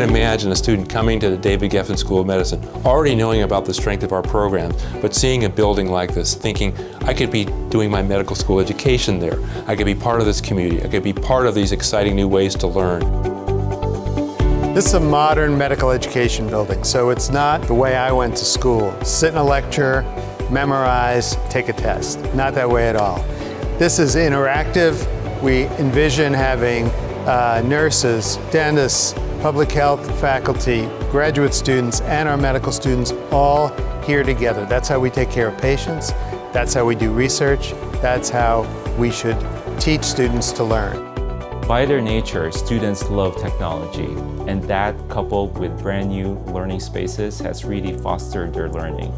can't imagine a student coming to the David Geffen School of Medicine, already knowing about the strength of our programs, but seeing a building like this, thinking, I could be doing my medical school education there. I could be part of this community. I could be part of these exciting new ways to learn. This is a modern medical education building, so it's not the way I went to school. Sit in a lecture, memorize, take a test. Not that way at all. This is interactive. We envision having nurses, dentists, public health faculty, graduate students, and our medical students all here together. That's how we take care of patients. That's how we do research. That's how we should teach students to learn. By their nature, students love technology, and that coupled with brand new learning spaces has really fostered their learning.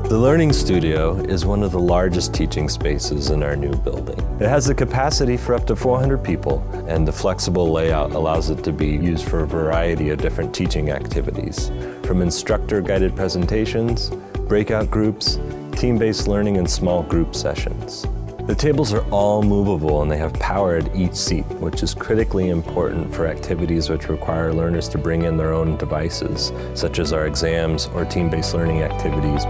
The Learning Studio is one of the largest teaching spaces in our new building. It has the capacity for up to 400 people, and the flexible layout allows it to be used for a variety of different teaching activities, from instructor-guided presentations, breakout groups, team-based learning, and small group sessions. The tables are all movable and they have power at each seat, which is critically important for activities which require learners to bring in their own devices, such as our exams or team-based learning activities.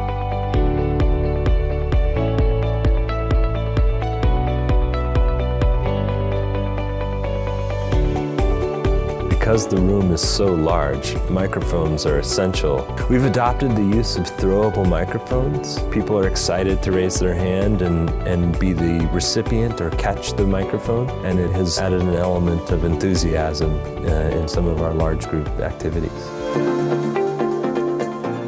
Because the room is so large, microphones are essential. We've adopted the use of throwable microphones. People are excited to raise their hand and be the recipient or catch the microphone, and it has added an element of enthusiasm in some of our large group activities.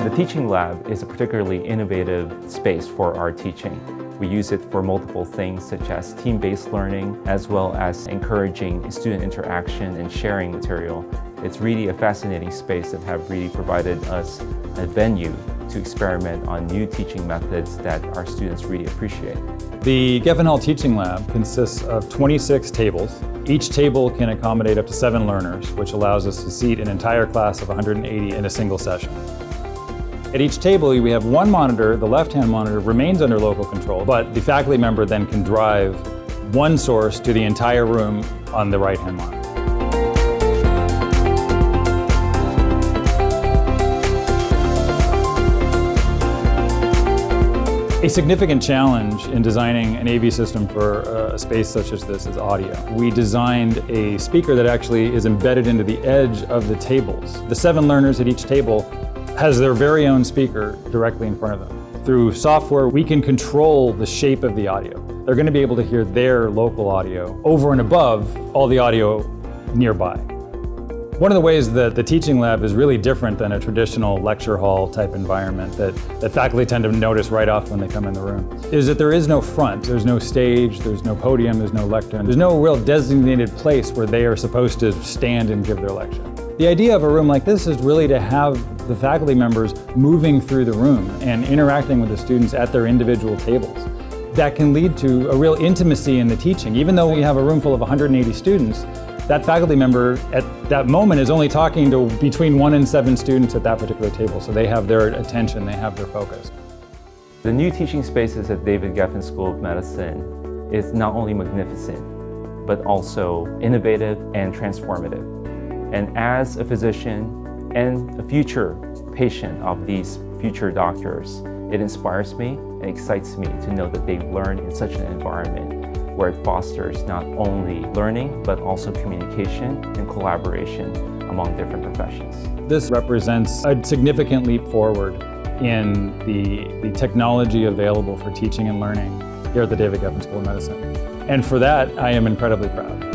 The teaching lab is a particularly innovative space for our teaching. We use it for multiple things such as team-based learning, as well as encouraging student interaction and sharing material. It's really a fascinating space that have really provided us a venue to experiment on new teaching methods that our students really appreciate. The Geffen Hall Teaching Lab consists of 26 tables. Each table can accommodate up to 7 learners, which allows us to seat an entire class of 180 in a single session. At each table, we have one monitor. The left-hand monitor remains under local control, but the faculty member then can drive one source to the entire room on the right-hand monitor. A significant challenge in designing an AV system for a space such as this is audio. We designed a speaker that actually is embedded into the edge of the tables. The 7 learners at each table has their very own speaker directly in front of them. Through software, we can control the shape of the audio. They're going to be able to hear their local audio over and above all the audio nearby. One of the ways that the teaching lab is really different than a traditional lecture hall type environment that faculty tend to notice right off when they come in the room is that there is no front, there's no stage, there's no podium, there's no lectern. There's no real designated place where they are supposed to stand and give their lecture. The idea of a room like this is really to have the faculty members moving through the room and interacting with the students at their individual tables. That can lead to a real intimacy in the teaching. Even though we have a room full of 180 students, that faculty member at that moment is only talking to between 1 and 7 students at that particular table, so they have their attention, they have their focus. The new teaching spaces at David Geffen School of Medicine is not only magnificent, but also innovative and transformative. And as a physician and a future patient of these future doctors, it inspires me and excites me to know that they learn in such an environment where it fosters not only learning, but also communication and collaboration among different professions. This represents a significant leap forward in the technology available for teaching and learning here at the David Geffen School of Medicine. And for that, I am incredibly proud.